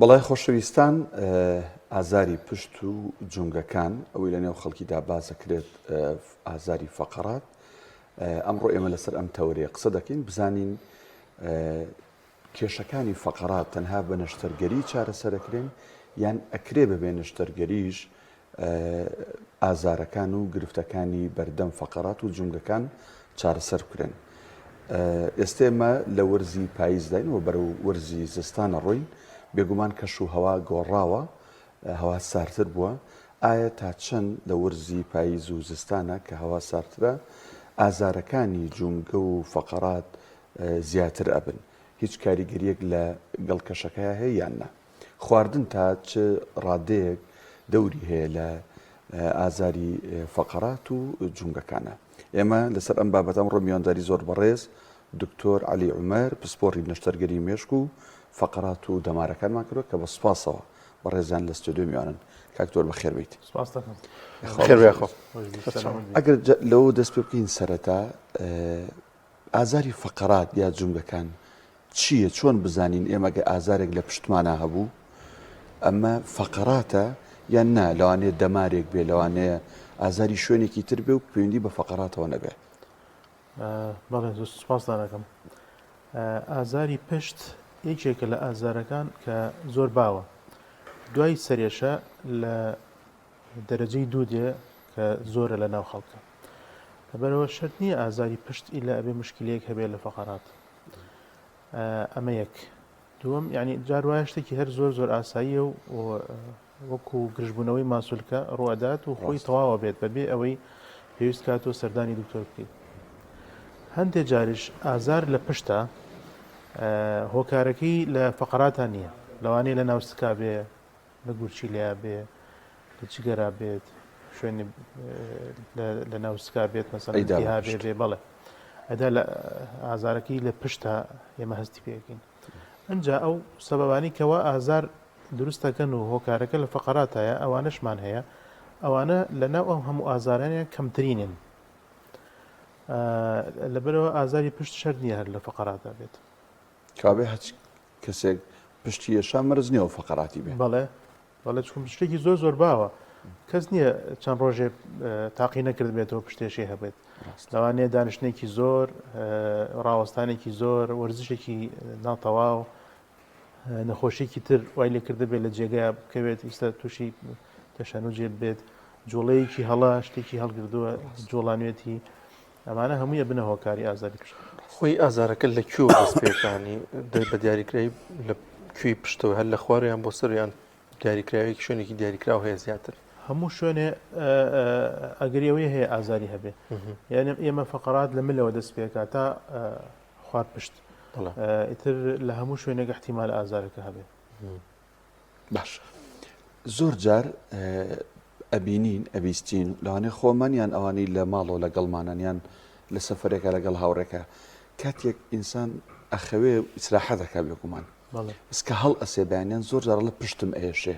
بەڵای خۆشەویستان ئازاری پشت و جونگەکان ئەوەی لە نێو خەڵکیدا بازەکرێت ئازاری فەقەرات. ئەمڕۆ ئێمە لەسەر ئەم تەورەیە قسە دەکەین بزانین کێشەکانی فەقەرات تەنها بە نەشتەرگەری چارەسەرەکرێن یان ئەکرێ بەبێ نەشتەرگەریش ئازارەکان و گرفتەکانی بەردەم فەقەرات و جونگەکان چارەسەر بکرێن. ئێستا ئێمە لە وەرزی پاییزداین و بەرەو وەرزی زستانە ڕۆین. بێگومان کەش و هەوا گۆڕاوە، هەوا ساردتر بووە. ئایا تا چەند لە وەرزی پاییز و زستانە کە هەوا ساردترە ئازارەکانی جونگە و فەقەرات زیاتر ئەبن؟ هیچ کاریگەریەک لە گەڵکەشەکەیە هەیە یان نا؟ خواردن تا چ ڕادەیەک دەوری هەیە لە ئازاری فەقەرات و جونگەکانە؟ ئێمە لەسەر ئەم بابەت ئەمڕۆ میوانداری زۆر بەڕێز دکتۆر عەلی عومەر پسپۆڕی نەشتەرگەری مێشک و فەقەرات و دەمارەکانمان کردووە کە بە سوپاسەوە بەڕێزیان لە ستودیۆ میوانن. کاکتۆر بەخێر بیت. ئەگەر لەوە دەست پێ بکەین سەرەتا ئازاری فەقەرات یا جونگەکان چییە؟ چۆن بزانین ئێمەگە ئازارێک لە پشتمانە هەبوو ئەمە فەقەراتە یان نا لەوانەیە دەمارێک بێ، لەوانەیە ئازاری شوێنێکی تر بێ و پەیوەندی بە فەقەراتەوە نەبێ؟ بەڵێ سوپاسدان دەکەم. ئازاری پشت یەکێکە لە ئازارەکان کە زۆر باوە، دوای سەرێشە لە دەرەجەی دوو دێ کە زۆرە لە ناو خەڵکە. لەبەرەوە شەرت نییە ئازاری پشت ئیلا ئەبێ مشکلەیەک هەبێت لە فەقەرات. ئەمە یەک. دووەم یعنی جار وایە شتێکی هەر زۆر زۆر ئاساییە و وەکو گرژبوونەوەی ماسوولکە ڕوەدات و خۆی تەواوە بێت بەبێ ئەوەی پێویست کاتەوە سەردانی دکتۆر بکەیت. هەندێک جاریش ئازار لە پشتە هۆکارەکەی لە فەقەراتان نییە، لەوانەیە لە ناوسکا بێ، لە گورچی لیا بێ، لە چگەرا بێت، شوێنی لە ناوسکا بێت مەسەڵەن بێ بەڵێ ئەدا لە ئازارەکەی لە پشتە ئێمە هەستی پێکەین. ئەنجا ئەو سەبەبانی کەوا ئازار دروستەکەن و هۆکارەکە لە فەقەراتایە ئەوانەشمان هەیە، ئەوانە لە ناو ئەو هەموو ئازارانیان کەمترینن. لەبەرەوە ئازاری پشت شەرت نییە هەر لە فەقەراتا بێت. کابێ هەچ کەسێک پشتی ێشا مەرز نییە و فەقەراتی بێ. بەڵێ چکم شتێکی زۆر زۆر باوە، کەس نییە چەند ڕۆژێ تاقی نەکرد بێتەوە پشتێشی هەبێت. لەوانەیە دانیشتێکی زۆر، ڕاوەستانێکی زۆر، وەرزشێکی ناتەواو، نەخۆشیێکی تر وای لێکردە بێت لە جێگای بکەوێت ئیستا تووشی تەشەنوجێ بێت، جوڵەیەکی هەڵا شتێکی هەڵگردووە جوڵانوێتی، ئەمانە هەموویە بنە هۆکاری ئازاری پشت. خۆی ئازارەکە لە کوێ دەست پێکانی بە دیاریکراوی لە کوێی پشتەوە هەر لە خوارەیان بۆ سەریان دیاریکراوێکی شوێنێکی دیاریکراو هەیە زیاتر؟ هەموو شوێنێ ئەگەریەوەی هەیە ئازاری هەبێ. یعنی ئێمە فەقەرات لە ملەوە دەست پێکات تا خوار پشت، ئیتر لە هەموو شوێنێک احتیمال ئازارەکە هەبێ. باش، زۆر جار ئەبینین ئەبیستین لەوانەیە خۆمانیان ئەوانەی لە ماڵەوە لەگەڵمانیان لە سەفەرێکە لەگەڵ هاوڕێکە کاتێک ئینسان ئەخەوێ ئیسراحەت دەکا بێگومان بسکە هەڵ ئەسێ بەیانیان زۆر جار لە پشتم ئێشێ،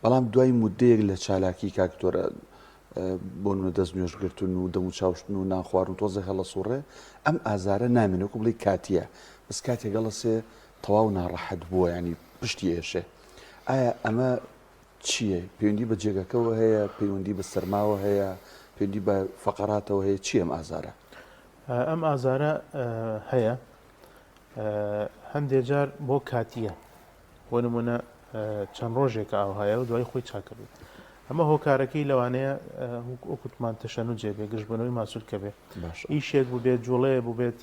بەڵام دوای مودەیەک لە چالاکی کاکتۆرە بۆ دەست نوێژگرتن و دەم و چاوشتن و ناخواردن تۆزە هەڵە سوڕێ ئەم ئازارە نامێنێکو بڵێ کاتیە، بەس کاتێک گەڵەسێ تەواو ناڕەحەت بووە، ینی پشتی ئێشێ. ئایا ئەمە چییە؟ پەیوەندی بە جێگەکەەوە هەیە، پەیوەندی بە سەرماوە هەیە، پەیوەندی بە فەقەراتەوە هەیە؟ چی ئەم ئازارە؟ ئەم ئازارە هەیە، هەندێک جار بۆ کاتیە، بۆ نمونە چەند ڕۆژێکە ئاو هەیە و دوای خۆی چاکەبێت. ئەمە هۆکارەکەی لەوانەیە وەکوتمان تەشەنوجێ بێ، گرژبوونەوەی ماسوولکە بێ، ئیشێک بوو بێت، جوڵەیە بوو بێت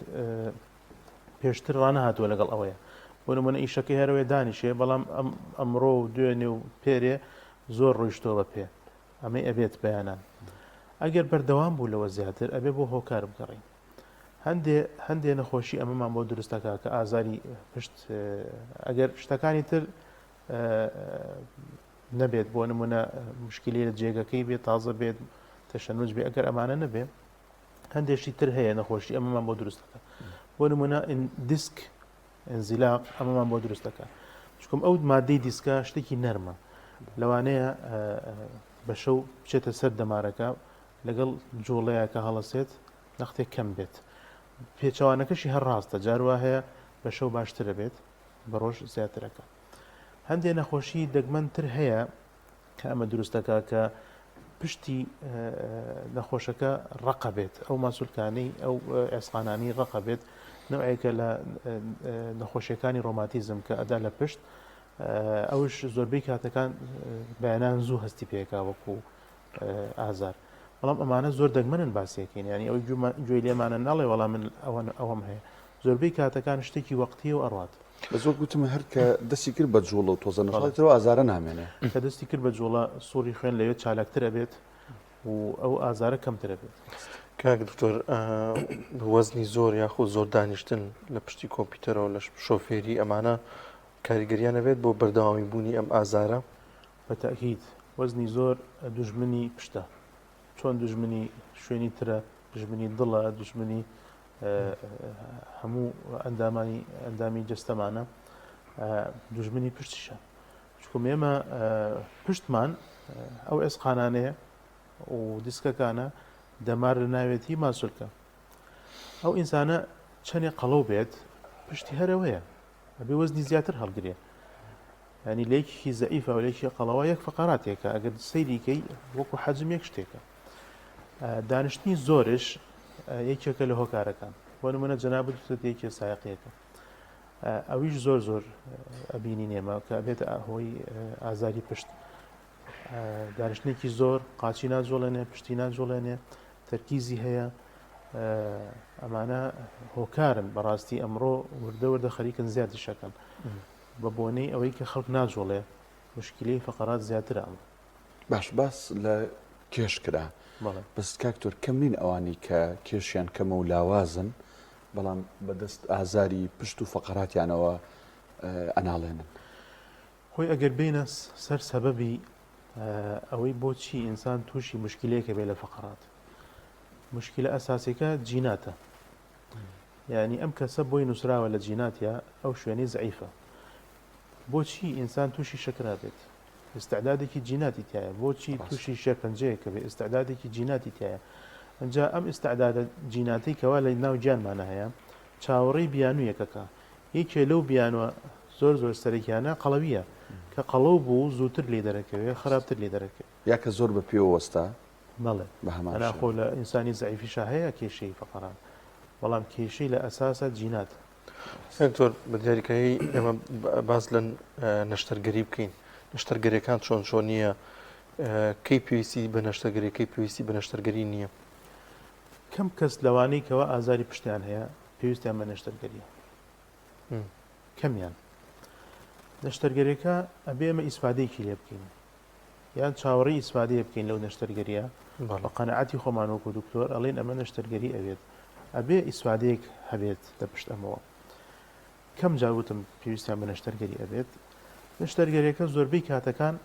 پێشتر ڕانەهاتووە لەگەڵ ئەوەیە. بۆ نمونە ئیشەکەی هەرەوەی دانیشێ، بەڵام ئەمڕۆ و دوێنێ و پێرێ زۆر ڕۆیشتۆ بە پێ، ئەمەی ئەبێت بەیانان. ئەگەر بەردەوام بوو لەوە زیاتر ئەبێ بۆ هۆکار بگەڕین. هەندێ نەخۆشی ئەمەمان بۆ دروستەکە کە ئازاری پشت ئەگەر شتەکانی تر نەبێت، بۆ نمونە مشکلی لە جێگەکەی بێت، تازە بێت، تەشەنوج بێ، ئەگەر ئەمانە نەبێ هەندێشی تر هەیە نەخۆشی ئەمەمان بۆ دروستەکە. بۆ نمونە دیسک ئەنزیلاق ئەمەمان بۆ دروستەکە، چکم ئەو مادەی دیسکە شتێکی نەرمە، لەوانەیە بە شەو بچێتە سەر دەمارەکە لەگەڵ جوڵەیە کە هەڵەسێت نەختێک کەم بێت. پێچەوانەکەشی هەر ڕاستە، جاروا هەیە بە شەو باشترە بێت، بە ڕۆژ زیاترەکە. هەندێک نەخۆشی دەگمەنتر هەیە کە ئەمە دروستەکە کە پشتی نەخۆشەکە ڕقە بێت ئەو ماسوولکانەی ئەو ئێسقانانی ڕقە بێت نەوەیەکە لە نەخۆشیەکانی ڕۆماتیزم کە ئەدا لە پشت ئەوش زۆربەی کاتەکان بەیانان زوو هەستی پێکا وەکو ئازار بەڵام ئەمانە زۆر دەگمەنن باسیەکەین ینی ئەوەی گوێی لێمانە ناڵێ وەڵام من ئەوەم هەیە زۆربەی کاتەکان شتێکی وەقتی و ئەڕات بە زۆر گوتم هەر کە دەستی کرد بە جوڵە و تۆزە نەخڵێتەوە ئازارە نامێنێ کە دەستی کرد بە جوڵە سووری خوێن لەوێت چالاکترە بێت و ئەو ئازارە کەمترە بێت کاک دکتۆر وەزنی زۆر یاخۆ زۆر دانیشتن لە پشتی کۆمپیوتەرەوە لە شۆفێری ئەمانە کاریگەریان نەبێت بۆ بەردەوامی بوونی ئەم ئازارە بەتەکید وەزنی زۆر دوژمنی پشتە چۆن دوژمنی شوێنی ترە دژمنی دڵە دژمنی هەموو ئەندامی جستەمانە دوژمنی پشتیشە چکم ئێمە پشتمان ئەو ئێسقانانەیە و دیسکەکانە دەمار لە ناوێتی ماسوولکە ئەو ئینسانە چەندێک قەڵەو بێت پشتی هەرەوەیە ئەبێ وەزنی زیاتر هەڵگرێ ینی لێکی زەئیفە و لێکی قەڵەوە یەک فقراتێکە ئەگەر سەیریکەی وەکو حەجم یەک شتێکە دانیشتنی زۆرش یەکێکە لە هۆکارەکان بۆ نمونە جەنابەت یەکی سایقیەکە ئەویش زۆر زۆر ئەبینی نێمە کە بێتە هۆی ئازاری پشت دانیشتێکی زۆر قاچی ناجۆڵێنێ پشتی ناجۆڵێنێ تەرکیزی هەیە ئەمانە هۆکارن بەڕاستی ئەمڕۆ وردە وردە خەریکن زیاتر شەکەن بە بۆنەی ئەوەی کە خەڵک ناجۆڵێ مشکلەی فقرات زیاترە ئەم باس لە کێش کرا بەس کاکتۆر کەم نین ئەوانی کە کێشیان کەمە و لاوازن بەڵام بەدەست ئازاری پشت و فقراتیانەوە ئەناڵێنن خۆی ئەگەر بینە سەر سەبەبی ئەوەی بۆچی ئینسان تووشی مشکلەیەکە بێ لە فقرات مشکلە ئەساسیەکە جیناتە یعنی ئەم کەسە بۆی نووسراوە لە جیناتیا ئەو شوێنی زعیفە بۆچی ئینسان تووشی شەکرا بێت ئستعدادێکی جیناتی تایە بۆچی تووشی شێرپەنجەیەکە بێ ئستعدادێکی جیناتی تایە ئەجا ئەم ئستعدادە جیناتی کەوا لە ناو گیانمانە هەیە چاوەڕێی بیانوویەکەکە یەکێ لەو بیانوە زۆر زۆر سەرەکیانە قەڵەویە کە قەڵەو بوو زووتر لێ دەرەکەوێت خراپتر لێ دەرەکەوێت یا کە زۆر بە پێوە وەستا بەڵێ بە هەمان ئەناخۆ لە ئینسانی زعیفیشە هەیە کێشەی فقران بەڵام کێشەی لە ئەساسە جینات دکتۆر بە دیاریکایی ئێمە باز لە نەشتەرگەری بکەین نەشتەرگەریەکان چۆن نییە کەی پێویستی بە نەشتەرگەری کەی پێویستی بە نەشتەرگەری نییە کەم کەس لەوانەی کەەوە ئازاری پشتیان هەیە پێویستیان بە نەشتەرگەریە کەمیان نەشتەرگەریەکە ئەبێ ئەمە ئیسفادەیەکی لێ بکەین یان چاوەڕێی ئیسفادەیە بکەین لەو نەشتەرگەریە بە قەنەعەتی خۆمانەوەکو دکتۆر ئەڵێن ئەمە نەشتەرگەری ئەوێت ئەبێ ئیسفادەیەک هەبێت لە پشت ئەمەوە کەم جاوتم پێویستیان بە نەشتەرگەری ئەبێت نەشتەرگەریەکە زۆربەی کاتەکان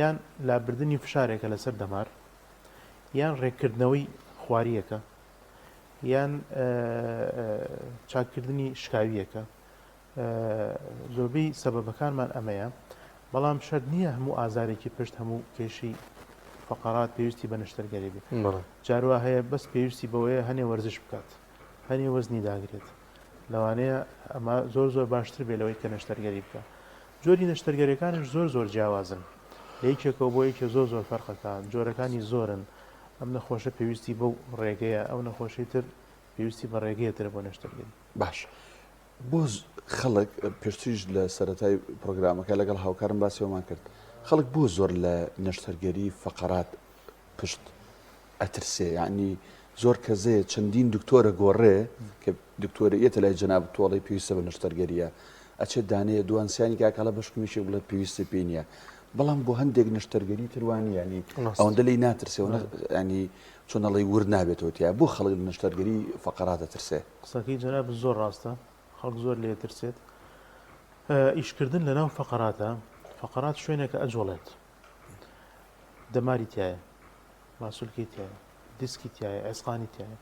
یان لابردنی فشارێکە لەسەر دەمار یان ڕێککردنەوەی خواریەکە یان چاککردنی شکاویەکە زۆربەی سەبەبەکانمان ئەمەیە بەڵام شەرت نییە هەموو ئازارێکی پشت هەموو کێشی فقرات پێویستی بە نەشتەرگەری بێت جاروا هەیە بەس پێویستی بەوەیە هەنێ وەرزش بکات هەنێ وەزنی داگرێت لەوانەیە ئەمە زۆر زۆر باشتر بێ لەوەی کە نەشتەرگەری بکە جۆری نەشتەرگەریەکانش زۆر زۆر جیاوازن لە یەکێکەوە بۆ یەکێ زۆر زۆر فەرقەکان جۆرەکانی زۆرن ئەم نەخۆشە پێویستی بەو ڕێگەیە ئەو نەخۆشی تر پێویستی بە ڕێگەیەترە بۆ نەشتەرگەری باش بۆ خەڵک پێشتریش لە سەرەتای پرۆگرامەکە لەگەڵ هاوکارم باسیەوەمان کرد خەڵک بۆ زۆر لە نەشتەرگەری فقرات پشت ئەترسێ یعنی زۆر کەزەیە چەندین دکتۆرە گۆڕێ کە دکتۆرەیەتە لای جەناب تۆڵی پێویستە بە نەشتەرگەریە ئەچێت دانەیە دوانسیانی کاکەڵە بەشکمیشی بڵێ پێویستی پێ نییە بەڵام بۆ هەندێک نەشتەرگەری تروانی ینی ئەوەندە لی ناترسێەوە ینی چۆنەڵی ور نابێتەوە تیا بۆ خەڵک لە نەشتەرگەری فقراتە ترسێ قسەکەی جەناب زۆر ڕاستە خەڵک زۆر لێ ترسێت ئیشکردن لە ناو فقراتە فقرات شوێنێکە ئەجۆڵێت دەماری تایە ماسوولکی تایە دیسکی تایە ئەسقانی تایە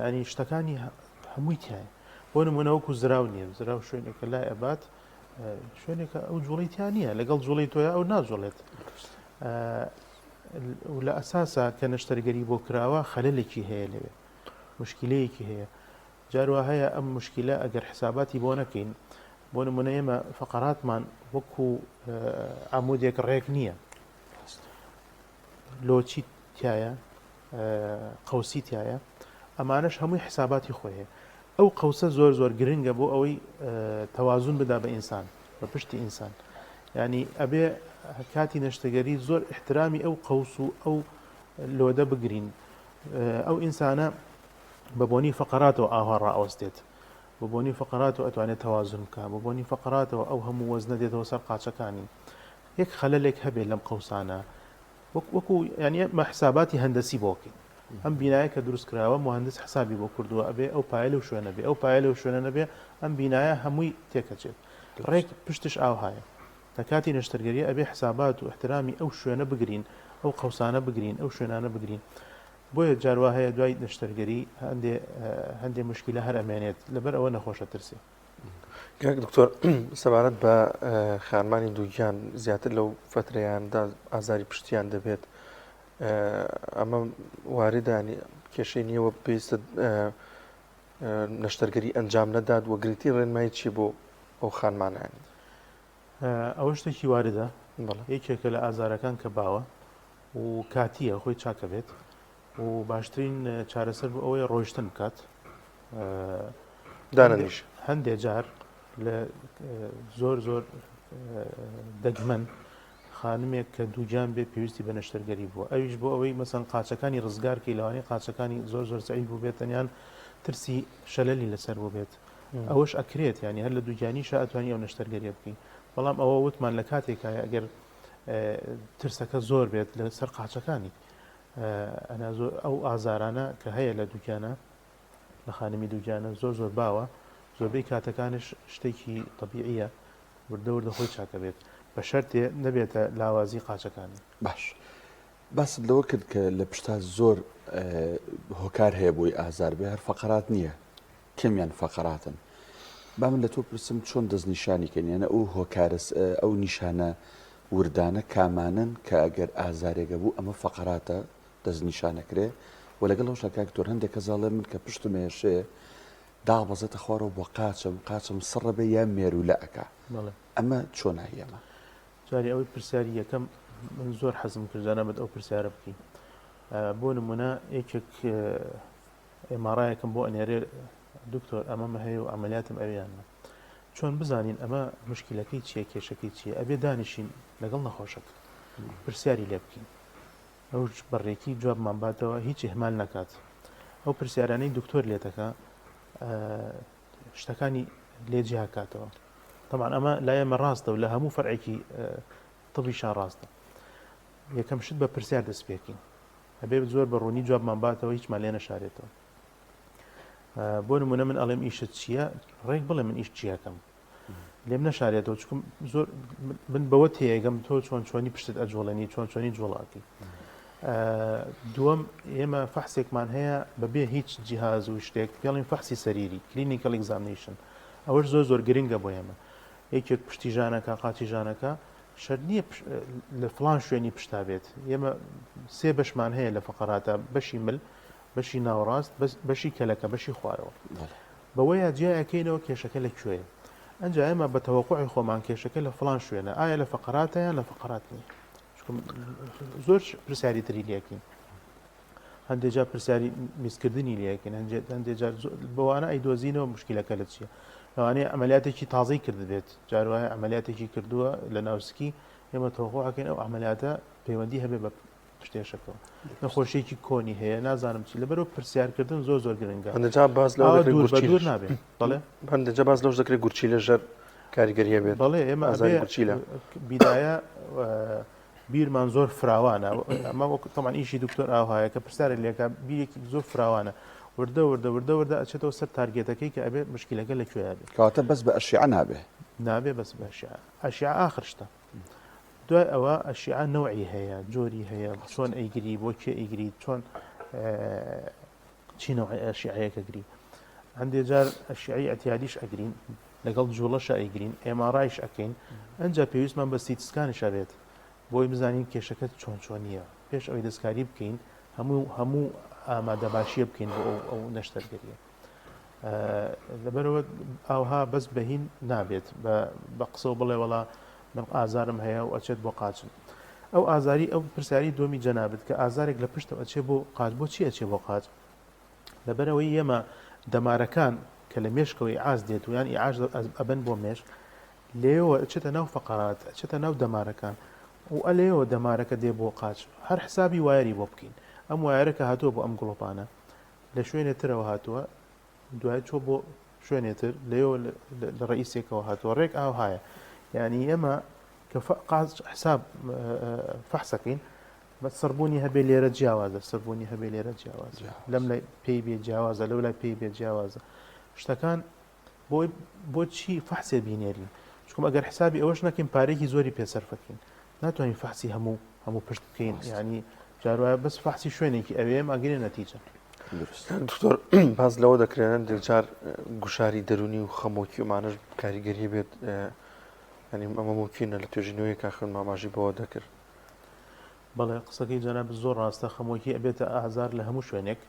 ینی شتەکانی هەمووی تایە بۆ نمونەوەکو زراو نییە زراو شوێنێکە لای ئەبات شوێنێکە ئەو جوڵیتیان نییە لەگەڵ جوڵی تۆیە ئەو ناجۆڵێت لە ئەساسە کە نەشتەرگەری بۆ کراوە خەلەلێکی هەیە لەوێ مشکلەیەکی هەیە جاروا هەیە ئەم مشکلە ئەگەر حساباتی بۆ نەکەین بۆ نمونە ئێمە فقراتمان وەکو عمودێک ڕێک نییە، لۆچی تایە، قەوسی تایە، ئەمانش هەمووی حساباتی خۆیە. ئەو قەوسە زۆر زۆر گرنگە بۆ ئەوەی تەوازون بدا بە ئینسان، بە پشتی ئینسان. ینی ئەبێ کاتی نەشتەگەری زۆر احترامی ئەو قەوس و ئەو لۆدە بگرین. ئەو ئینسانە بە بۆنی فقراتەوە ئاوا ڕائەوەستێت، بە بۆنی فقراتەوە ئەتوانێت تەوازن بکە، بە بۆنی فقراتەوە ئەو هەموو وەزنە دێتەوە سەر قاچەکانی. یەک خەلەلێک هەبێت لەم قەوسانە، وەکو یعنی مە حساباتی هەندەسی بۆکەین. ئەم بینایە کە دروست کراوە مهندس حسابی بۆ کردووە، ئەبێ ئەو پایە لەو شوێنە بێ، ئەو پایە لەو شوێنە نەبێ، ئەم بینایە هەمووی تێکەچێت. ڕێک پشتش ئاوهایە. لە کاتی نەشتەرگەریە ئەبێ حسابات و احترامی ئەو شوێنە بگرین، ئەو قەوسانە بگرین، ئەو شوێنانە بگرین. بۆیە جاروا هەیە دوای نەشتەرگەری هەندێ مشکلە هەر ئەمێنێت لەبەر ئەوە نەخۆشە ترسی. دکتۆر سەبارەت بە خانمانی دووگیان زیاتر لەو فترەیاندا ئازاری پشتیان دەبێت، ئەمە واردانی کێشەی نییەوە پێویستە نەشتەرگەری ئەنجام نەدات و گرنگی ڕێنمایی چی بۆ ئەو خانمانانی؟ ئەوە شتێکی واردە، یەکێکە لە ئازارەکان کە باوە و کاتیە خۆی چاکە بێت و باشترین چارەسەر بۆ ئەوەی ڕۆیشتن بکات. دانەنیش هەندێک جار لە زۆر زۆر دەگمەن خانمێک کە دووجان بێ پێویستی بە نەشتەرگەری بووە، ئەویش بۆ ئەوەی مەسەن قاچەکانی ڕزگارکەی لەوانەیە قاچەکانی زۆر زۆر سەعید بوو بێت، تەنیان ترسی شەلەلی لەسەر بوو بێت. ئەوەش ئەکرێت، ینی هەر لە دووجانیشە ئەتوانی ئەو نەشتەرگەریە بکەین. بەڵام ئەوە وتمان لە کاتێکایە ئەگەر ترسەکە زۆر بێت لە سەر قاچەکانی ئەو ئازارانە کە هەیە لە دووجانە، لە خانمی دووجانە زۆر زۆر باوە، زۆربەی کاتەکانش شتێکی طبیعیە، وردە وردە خۆی چاکە بێت، بە شەرتێ نەبێتە لاوازی قاچەکانی. باش باست لەوە کرد کە لە پشتا زۆر هۆکار هەیە بۆی ئازار بێ، هەر فەقرات نییە، کەمیان فەقراتن. با من لە تۆ پرسم چۆن دەستنیشانیکەن، یانە ئەو هۆکارس ئەو نیشانە وردانە کامانن کە ئەگەر ئازارێگە بوو ئەمە فەقراتە دەستنیشانەکرێ و لەگەڵ ئەو شکاکتۆر هەندێک کە زاڵێ من کە پشتم هێشەیە داڵبەزێتە خوارەوە بۆ قاچم سڕە بێ یان مێرولە ئەکا، ئەمە چۆن هەیەمە؟ جاری ئەوەی پرسیاری یەکەم من زۆر حەزم کردانە بەد ئەو پرسیارە بکەین. بۆ نمونە یەکێک ئێماڕایەکەم بۆ ئەنێرێ دکتۆر ئەمەمە هەیە و ئەمەلیاتم ئەویانە، چۆن بزانین ئەمە مشکلەکەی چییە، کێشەکەی چییە، ئەبێ دانیشین لەگەڵ نەخۆشەکە پرسیاری لێ بکەین، ئەو بەڕێکی جوابمان باتەوە هیچ ئیهمال نکات. ئەو پرسیارانەی دکتۆر لێتەکە شتەکانی لێجیا کاتەوە. طبعا ئەمە لای ئێمە ڕاستە و لە هەموو فەرعێکی طبیشان ڕاستە. یەکەم شت بە پرسیار دەست پێکەین، ئەبێ زۆر بە ڕوونی جوابمان باتەوە هیچمان لێ نەشارێتەوە. بۆ نمونە من ئەڵێم ئیشت چییە، ڕێک بڵێ من ئیش چیەکەم، لێم نەشارێتەوە، چکم زۆر من بەوە تێگەم تۆ چۆن چۆنی پشتت ئەجوڵێنی، چۆن چۆنی جوڵاتی. دووەم ئێمە فەحسێکمان هەیە بەبێ هیچ جیهاز و شتێک، پێڵین فەحسی سەریری کلینیکەل ئێگزامینیشن، ئەوەش زۆر زۆر گرنگە بۆ ئێمە. یەکێک پشتی ژانەکە قاچی ژانەکە شەر نییە لە فڵان شوێنی پشتا بێت. ئێمە سێ بەشمان هەیە لە فەقەراتە، بەشی مل، بەشی ناوەڕاست، بەشی کەلەکە، بەشی خوارەوە. بەوەیە جیایەکەینەوە کێشەکە لەکوێیە. ئەنجا ئێمە بە تەوەقوعی خۆمان کێشەکە لە فڵان شوێنە، ئایا لە فەقەراتە یان لە فەقەرات نییە. زۆر پرسیاری تری لێکین، هەندێک جار پرسیاری میزکردنی لێکین، هەندێک جار بەوانە ئەیدۆزینەوە مشکلەکە لە چییە. لەوانەیە ئەمەلیاتێکی تازەی کرد بێت، جاروایە ئەمەلیاتێکی کردووە لە ناوسکی، ئێمە تەوەقوعەکەین ئەو ئەمەلیاتە پەیوەندی هەبێ بە پشتێشەکەەوە. نەخۆشیێکی کۆنی هەیە نازانم چی، لەبەرەوە پرسیارکردن زۆر زۆر گرنگە. هەندێجا باز لەوە دوور نابێت. بەڵێ هەندێجا باز لەوش دەکرێت گورچی لەژەر کاریگەریە بێت. بەڵێ ئێمە بیدایە بیرمان زۆر فراوانە، ئەمە تەمان ئیشی دکتۆر ئاوهایە کە پرسیارە لێکە بیرێکی زۆر فراوانە، وردە ئەچێتەوە سەر تارگێتەکەی کە ئەبێ مشکلەکە لەکوێ بێت. کەواتە بەس بە ئەشیعە نابێ بەس بە ئەشیعە ئاخر شتە. دوای ئەوە ئەشیعە نەوعی هەیە، جۆری هەیە، چۆن ئەیگری، بۆ کێ ئەیگری، چۆن چی نەوعی ئەشیعەیەکە گری. هەندێک جار ئەشیعەی ئەتیادیش ئەگرین، لەگەڵ جوڵەشە ئەیگرین، ئێماڕایش ئەکەین، ئەنجا پێویستمان بە سیتی سکانش ئەبێت بۆی بزانین کێشەکە چۆن چۆنیە، پێش ئەوەی دەستکاری بکەین، هەموو ئامادەباشیە بکەین بۆ ئەو نەشتەرگەریە. لەبەرەوە ئاوها بەس بەهین نابێت بە قسە و بڵێ وڵا من ئازارم هەیە و ئەچێت بۆ قاچن ئەو ئازاری ئەو پرسیاری دومی جەنابێت کە ئازارێک لە پشتەوە ئەچێ بۆ قاچ بۆچی ئەچێ بۆ قاچ لەبەرەوەی ئێمە دەمارەکان کە لە مێشکەوەی ئاز دێت و یان ئیعاج ئەبەن بۆ مێش لێەوە ئەچێتە ناو فەقەرات ئەچێتە ناو دەمارەکان و ئەلێەوە دەمارەکە دێ بۆ قاچ هەر حسابی وایری بۆ بکەین ئەم وایرەکە هاتووە بۆ ئەم گڵۆپانە لە شوێنێترەوە هاتووە دوای چۆ بۆ شوێنێتر لێەوە لە ڕئیسێکەوە هاتووە ڕێک ئاوهایە یعنی ئێمە کە قاچ حساب فەحسەکەین بە سەربوونی هەبێ لێرە جیاوازە سەربوونی هەبێ لێرە جیاوازە لەم لای پێی بێ جیاوازە لەو لای پێی بێ جیاوازە شتەکان بۆچی فەحسێ بینێرین چکم ئەگەر حسابی ئەوەش نەکەین پارێکی زۆری پێسەرفەکەین ناتوانین فەحسی هەموو پشت بکەین یعنی جاروایە بەس فەحسی شوێنێکی ئەوێم ئەگەرێ نەتیجە دکتۆر باز لەوە دەکرێنن دڵجار گوشاری دەرونی و خەمۆکی ومانش کاریگەری بێت ینی ئەمە ممکنە لە توێژینەوەی کاخن ماماژی بەوە دەکرد بەڵێ قسەکەی جەناب زۆر ڕاستە خەمۆکی ئەبێتە ئازار لە هەموو شوێنێک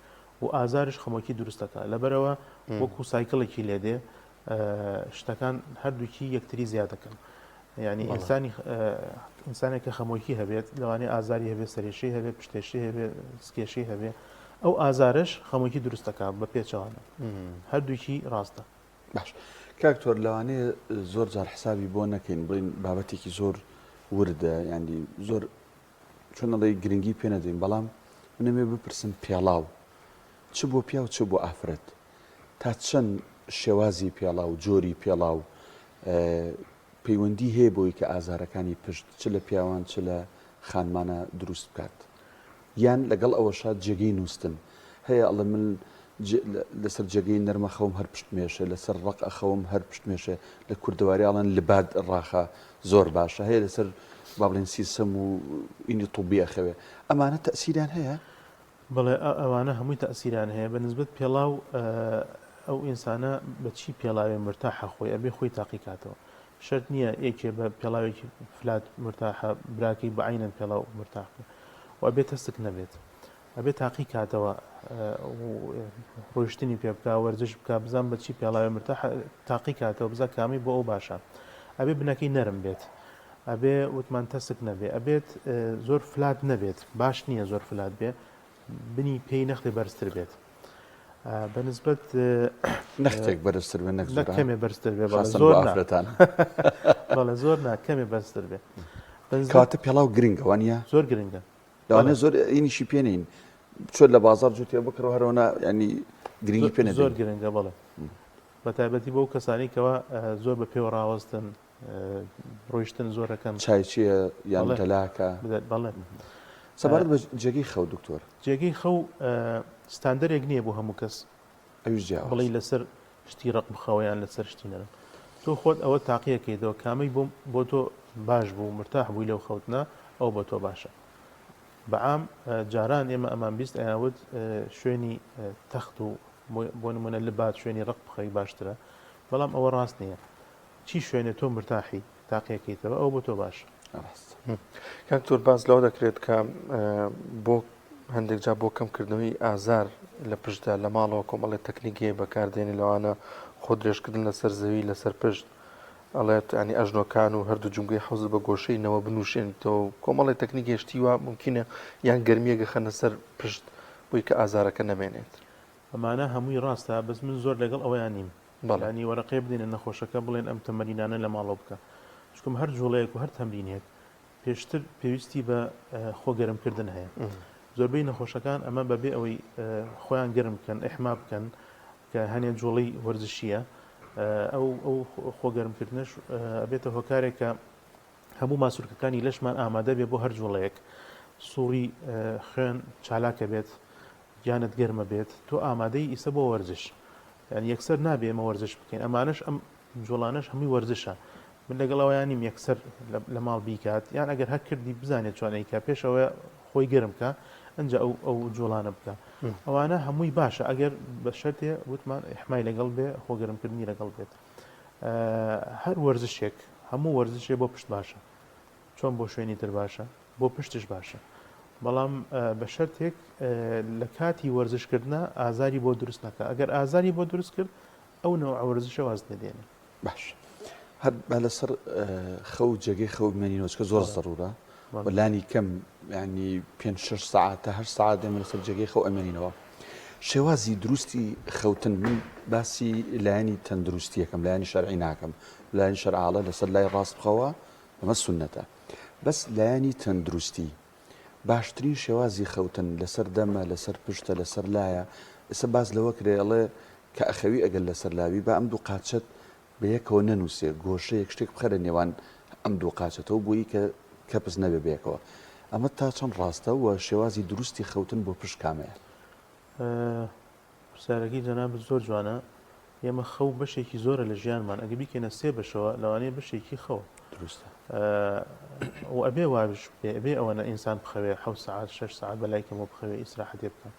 و ئازارش خەمۆکی دروستەکە لەبەرەوە وەکو سایکڵێکی لێدێ شتەکان هەردووکی یەکتری زیادەکەن ینی ئینسانێک کە خەمۆکی هەبێت لەوانەیە ئازاری هەبێت سەرێشەی هەبێت پشتێشی هەبێت سکێشەی هەبێت ئەو ئازارش خەمۆکی دروستەکە بە پێچەوانە هەردووکی ڕاستە باش کاکتۆر لەوانەیە زۆر جار حسابی بۆ نەکەین بڵین بابەتێکی زۆر وردە ینی زۆر چۆنەڵی گرنگی پێ نەدەین بەڵام منەمێ بپرسم پێڵاو چ بۆ پیا و چ بۆ ئافرەت تا چەند شێوازی پێڵا و جۆری پێڵا و پەیوەندی هەیە بۆی کە ئازارەکانی پشت چ لە پیاوان چ لە خانمانە دروست بکات یان لەگەڵ ئەوەشات جێگەی نووسن هەیە ئەڵە من لەسەر جێگەی نەرمە خەوم هەر پشت مێشە لەسەر ڕق ئەخەوم هەر پشت مێشە لە کوردەواریاڵەن لەباد ڕاخە زۆر باشە هەیە لەسەر با بڵێن سیسەم و ئینی تووبی ئەخەوێ ئەمانە تەسیریان هەیە بڵێ ئەوانە هەمووی تەسیران هەیە بە نسبت پێڵاو ئەو ئینسانە بەچی پێڵاوێ مرتاحە خۆی ئەبێ خۆی تاقیکاتەوە شرط نییە یەکێ بە پێڵاوێکی فلات مرتاحە براکی بە عینەن پێڵاو مرتاح و ئەبێ تەستک نەبێت ئەبێ تاقی کاتەوە ڕۆیشتنی پێ بکە وەرزش بکە بزان بەچی پێڵاوێ مرتاح تاقی کاتەوە بزە کامی بۆ ئەو باشە ئەبێ بنەکەی نەرم بێت ئەبێ وتمان تەسک نەبێ ئەبێت زۆر فلات نەبێت باش نییە زۆر فلات بێ بنی پێی نەختی بەرزتر بێت بەنسبەت نەختێک بەرزتر بێ کەمێ بەرزتر بێ بەڵێ زۆر کەمێ بەرزتر بێ کاتە پێڵاو گرنگە وانە زۆر گرنگە لەوانە زۆر ئینیشی پێنین چۆن لە بازار جوتێ بکڕەوە هەرەوەنا ینی گرنگی پێ زۆر گرنگە بڵێ بە تایبەتی بەو کەسانی کەەوە زۆر بە پێوە ڕاوەستن ڕۆیشتن زۆرەکەم چای چییە یان دەلاکە بەڵێ سەبارەت بە جێگەی خەو دکتۆر جێگەی خەو ستاندەرێک نییە بۆ هەموو کەس ئەویش جیاوازە بڵێ لەسەر شتی ڕق بخەوەیان لەسەر شتی نەرم تۆ خۆت ئەوە تاقیەکەیتەوە کامەی بۆ تۆ باش بوو مرتاح بووی لەو خەوتنە ئەو بۆ تۆ باشە بەعام جاران ئێمە ئەمان بیست ئەیاوت شوێنی تەخت و بۆ نمونە لەبات شوێنی ڕق بخەی باشترە بەڵام ئەوە ڕاست نییە چی شوێنێ تۆ مرتاحی تاقیەکەیتەوە ئەو بۆ تۆ باشە کاکتۆر باز لەوە دەکرێت کە بۆ هەندێک جا بۆ کەمکردنەوەی ئازار لە پشتدا لە ماڵەوە کۆمەڵێت تەکنیکیە بەکاردێنی لەوانە خۆ درێژکردن لەسەر زەوی لەسەر پشت ئەڵێت ینی ئەژنۆکان و هەردوو جونگەی حوز بە گۆشەینەوە بنووشێنیتەوە کۆمەڵی تەکنیکی هێشتی وە ممکنە یان گەرمیەگە خەنە سەر پشت بۆی کە ئازارەکە نەمێنێت ئەمانە هەمووی ڕاستە بەس من زۆر لەگەڵ ئەوەیان نیم بەڵانی وەرەقێ بدێنە نەخۆشەکە بڵێن ئەم تەمەرینانە لە ماڵەوە بکە چکم هەر جوڵەیەک و هەر تەمرینێک پێشتر پێویستی بە خۆگەرمکردن هەیە زۆربەی نەخۆشەکان ئەمە بەبێ ئەوەی خۆیان گەرم بکەن ئەحما بکەن کە هەنێ جوڵی وەرزشیە ئەو خۆگەرمکردنش ئەبێتە هۆکارێکە هەموو ماسوورکەکانی لەشمان ئامادە بێ بۆ هەر جوڵەیەک سووری خوێن چالاکە بێت گیانت گەرمە بێت تۆ ئامادەی ئیسە بۆ وەرزش یعنی یەکسەر نابێ ئەمە وەرزش بکەین ئەمانش ئەم جوڵانش هەمووی وەرزشە من لەگەڵەوەیانیم یەکسەر لە ماڵ بیکات یان ئەگەر هەر کردی بزانێت چۆنەیکە پێشەوە خۆی گەرمکە ئەنجا ئەو جوڵانە بکە ئەوانە هەمووی باشە ئەگەر بە شەرتێ وتمان حمای لەگەڵ بێ خۆگەرمکردنی لەگەڵ بێت هەر وەرزشێک هەموو وەرزشێ بۆ پشت باشە چۆن بۆ شوێنی تر باشە بۆ پشتش باشە بەڵام بە شەرتێک لە کاتی وەرزشکردە ئازاری بۆ دروست نەکە ئەگەر ئازاری بۆ دروست کرد ئەو نەوە وەرزشە واز نەدێنێ باش هەر با لەسەر خەو جێگەی خەو بمێنینەوەچکە زۆر زەڕورە وەلانی کەم ینی 5-6 ساعت تا 8 ساعت دێمە لەسەر جێگەی خەو ئەمێنینەوە شێوازی دروستی خەوتن من باسی لایەنی تەندروستی یەکەم لایەنی شەرعی ناکەم لایەنی شەرعاڵە لەسەر لای ڕاست بخەوە ئەمە سونەتە بەس لایەنی تەندروستی باشترین شێوازی خەوتن لەسەر دەمە لەسەر پشتە لەسەر لایە ئێستا باز لەوە کرێڵێ کە ئەخەوی ئەگەر لەسەر لاوی بە ئەم دوو قاچەت بە یەکەوە نەنووسێ گۆشەیەک شتێک بخەرە نێوان ئەم دوو قاچەتەوە بووی کە کەپس نەبێ بێکەوە ئەمە تا چەند ڕاستە و شێوازی دروستی خەوتن بۆ پشت کامەیە پرسیارەکەی جەناب زۆر جوانە ئێمە خەو بەشێکی زۆرە لە ژیانمان ئەگە بیکەنە سێ بەشەوە لەوانەیە بەشێکی خەوە دروستە و ئەبێ وابش بێ ئەوەنە ئینسان بخەوێ 7 ساعت 6 ساعت بەلای کەمەوە بخەوێ ئیسراحەتێ بکەن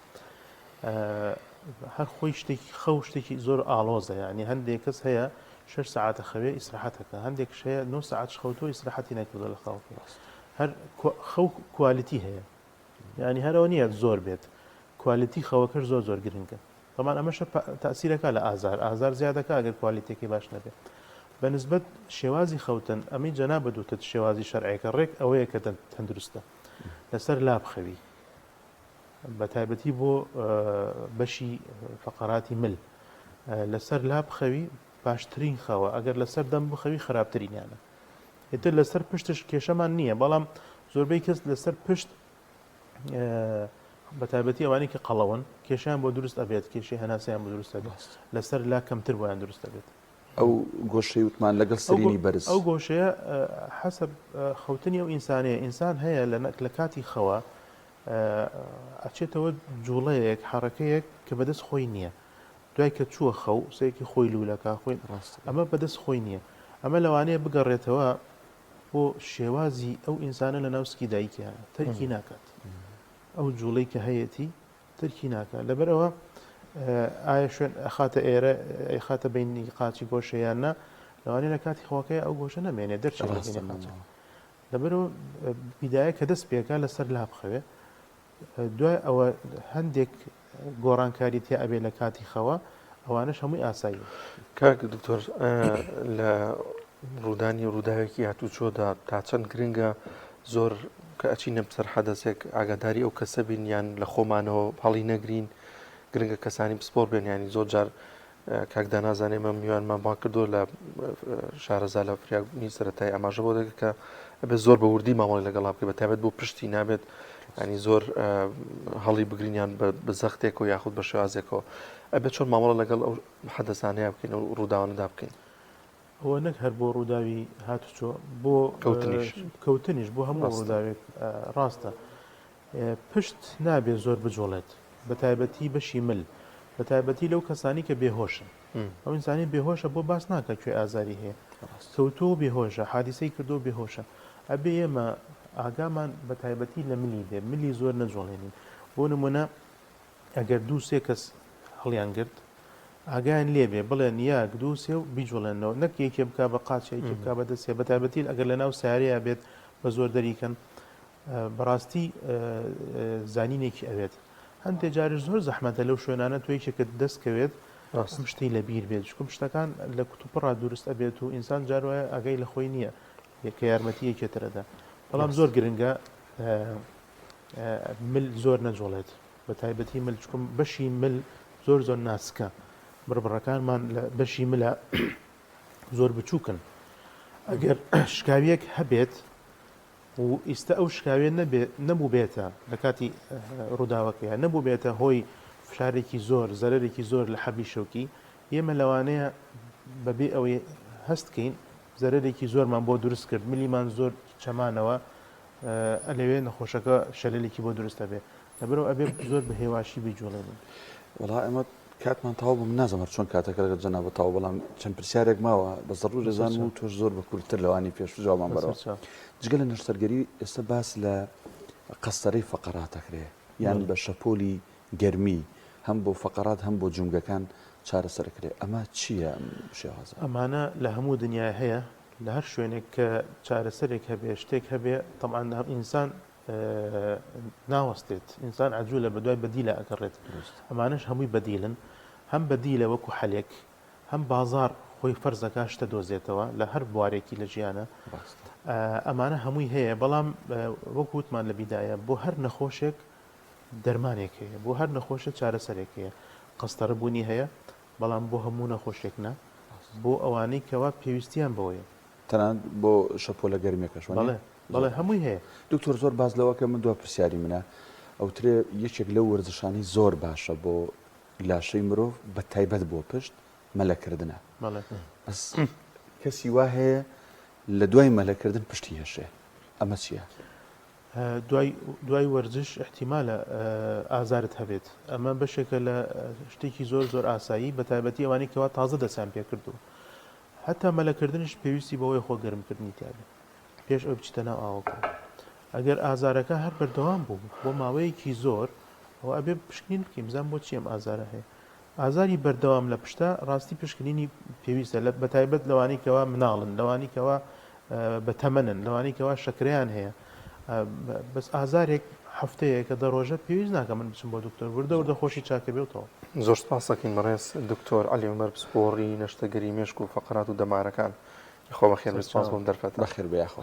هەر خۆی شتێکی خەو شتێکی زۆر ئاڵۆزە یعنی هەندێک کەس هەیە 6 ساعتە خەوێ ئیسراحەتەکە هەندێکش هەیە 9 ساعت خەوتۆ ئیسراحەتی نەکردو لە خەوکە هەر خەو کوالیتی هەیە یعنی هەرەوە نییە زۆر بێت کوالیتی خەوەکەش زۆر زۆر گرنگە طبعا ئەمەش تاثیرەکە لە ئازار زیادەکە ئەگەر کوالیتێکی باش نەبێت بەنسبەت شێوازی خەوتن ئەمی جەنا بەدوتت شێوازی شەرعیەکە ڕێک ئەوەیە کە تەندروستە لەسەر لاب خەوی بە تایبەتی بۆ بەشی فقراتی مل لەسەر لاب خەوی باشترین خەوە ئەگەر لەسەر دەم بخەوی خراپترینیانە ئێتر لەسەر پشتش کێشەمان نییە بەڵام زۆربەی کەس لەسەر پشت بە تایبەتی ئەوانی کە قەڵەون کێشیان بۆ دروست ئەبێت کێشی هەناسیان بۆ دروست ئەبێت لەسەر لا کەمتر بۆیان دروست ئەبێت ئەو گۆشەی وتمان لەگەڵ سەرینی بەرز ئەو گۆشەیە حەسب خەوتنی ئەو ئینسانەیە ئینسان هەیە لە کاتی خەوە ئەچێتەوە جوڵەیەک حڕەکەیەک کە بەدەست خۆی نییە دوای کە چووە خەو سەیەکی خۆی لوولەکە خۆی ڕاست ئەمە بەدەست خۆی نییە ئەمە لەوانەیە بگەڕێتەوە بۆ شێوازی ئەو ئینسانە لە ناوسکی دایکیان تەرکی ناکات ئەو جوڵەی کە هەیەی ترکی ناکات لەبەرەوە ئایا شوێن ئەخاتە ئێرە ئەیخاتە بینی قاچی گۆشەیاننا لەوانەیە لە کاتی خۆکەی ئەو گۆشە نەمێنێ دەرچێت لەبەرەوە بیدایە کە دەست پێکا لەسەر لا بخەوێ دوای ئەوە هەندێک گۆڕانکاری تیا ئەبێ لە کاتی خەوە ئەوانش هەمووی ئاسایی کاک دکتۆر لە ڕوودانی ڕووداوێکی هاتوچۆدا تا چەند گرنگە زۆر کە ئەچینە بسەر حەدەسێک ئاگاداری ئەو کەسە بین یان لە خۆمانەوە هەڵی نەگرین گرنگە کەسانی پسپۆر بێن ینی زۆر جار کاکدا نازانێ مە میوانمان با کردو لە شارەزا لە فریاگونی سەرەتای ئاماژە بۆ دەکە کە ئەبێت زۆر بە وردی مامەڵی لەگەڵا بکە بە تایبەت بۆ پشتی نابێت ینی زۆر هەڵی بگرینیان بە زەختێکەوە یاخود بە شێوازێکەوە ئەبێت چۆن مامەڵە لەگەڵ ئەو حەدەسانەیە بکەین و ڕووداوانەدا بکەین ئەوە نەک هەر بۆ ڕووداوی هاتوچۆ بۆ کەوتنیش بۆ هەموو ڕووداوێک ڕاستە پشت نابێت زۆر بجۆڵێت بە تایبەتی بەشی مل بە تایبەتی لەو کەسانی کە بێهۆشن ئەو ئینسانی بێهۆشە بۆ باس ناکە کوێ ئازاری هەیە کەوتۆ بێهۆشە حادیسەی کردو بێهۆشە ئەبێ ئێمە ئاگامان بە تایبەتی لە ملی دێ ملی زۆر نەجۆڵێنین بۆ نمونە ئەگەر دوو سێ کەس هەڵیان گرت ئاگایان لێبێ بڵێن یاک دوو سێ و بیجوڵێنەوە نەک یەکێ بک بە قاچێکی بک بە دەستێ بە تایبەتی ئەگەر لە ناو سیارەیە بێت بە زۆر دەریکەن بەڕاستی زانینێکی ئەوێت هەندێک جارش زۆر زەحمەتە لەو شوێنانە توێکێکت دەستکەوێت شتی لەبیر بێت چکم شتەکان لە کوتوپڕا دروست ئەبێت و ئینسان جاروایە ئەگەی لە خۆی نییە کە یارمەتی یەکێترەدا بەڵام زۆر گرنگە مل زۆر نەجۆڵێت بە تایبەتی مل چکم بەشی مل زۆر زۆر ناسکە بڕبڕەکانمان لە بەشی ملە زۆر بچووکن ئەگەر شکاویەک هەبێت و ئیستا ئەو شکاوێ نەبوو بێتە لە کاتی ڕووداوەکەیە نەبوو بێتە هۆی فشارێکی زۆر زەرێکی زۆر لە حەبی شەوکی ئێمە لەوانەیە بەبێ ئەوەی هەستکەین زەرێکی زۆرمان بۆ دروست کرد ملیمان زۆر چەمانەوە ئەلەوێ نەخۆشەکە شەلێکی بۆ دروستە بێ لەبەرەوە ئەبێ زۆر بە هێواشی بیجوڵێنین وڵا ئەمە کاتمان تاو بم نازەمە چۆن کاتەکە لەگە جەنابەت تاو بەڵام چەند پرسیارێک ماوە بە زەڕوو ڕێزان و تۆش زۆر بە کورتتر لەوانی پێش جوابمان بەرەوە جگە لە نەشتەرگەری ئێستا باس لە قەستەرەی فەقەراتەکرێ یان بە شەپۆلی گەرمی هەم بۆ فەقەرات هەم بۆ جونگەکان چارەسەرکرێ ئەمە چییە شێوازە ئەمانە لە هەموو دنیای هەیە لە هەر شوێنێک کە چارەسەرێک هەبێ شتێک هەبێ طبعاً ئینسان ناوەستێت ئینسان عجوولە بە دوای بەدیلە ئەگەڕێت ئەمانش هەمووی بەدیلن هەم بەدیلە وەکو حەلێک هەم بازار خۆی فەرزەکە شتە دۆزێتەوە لە هەر بوارێکی لە ژیانە ئەمانە هەمووی هەیە بەڵام وەکووتمان لە بیدایە بۆ هەر نەخۆشێک دەرمانێک هەیە بۆ هەر نەخۆشە چارەسەرێک هەیە قەستەرە بوونی هەیە بەڵام بۆ هەموو نەخۆشێک نا بۆ ئەوانەی کەوا پێویستیان بەوەیە تەنان بۆ شەپۆلە گەرمێکەش بەڵێ هەمووی هەیە دکتۆر زۆر باز لەوەکە من دو پرسیاری منە ئەوترێ یەکێک لەو وەرزشانی زۆر باشە بۆ لاشەی مرۆڤ بە تایبەت بۆ پشت مەلەکردنە بەس کەسی وا هەیە لە دوای مەلەکردن پشتی هێشێ ئەمە چییە؟ دوای وەرزش احتیمالە ئازارت هەبێت ئەمە بەشێکە لە شتێکی زۆر زۆر ئاسایی بە تایبەتی ئەوانەی کەوا تازە دەسان پێ کردو حتا مەلەکردنش پێویستی بەوەی خۆ گەرمکردنی تابێت پێش ئەو بچیتە ناو ئاوەکە ئەگەر ئازارەکە هەر بەردەوام بوو بۆ ماوەیەکی زۆر ئەو ئەبێ پشکنین بکەین بزان بۆ چیم ئازارە هەیە ئازاری بەردەوام لە پشتە ڕاستی پشکنینی پێویستە بە تایبەت لەوانی کەوا مناڵن لەوانی کەوا بە تەمەنن لەوانی کەوا شەکریان هەیە بەس ئازارێک هەفتەیە کە دەڕۆژە پێویست ناکە من بچم بۆ دکتۆر وردە خۆشی چاکە بێتەوە زۆر سپاسەکەین بەڕێز دکتۆر عەلی عومەر پسپۆڕی نەشتەگەری مێشک و فەقرات و دەمارەکان خۆ بەخێر سپاس بۆم دەرفەتە بەخێر بە یاخۆ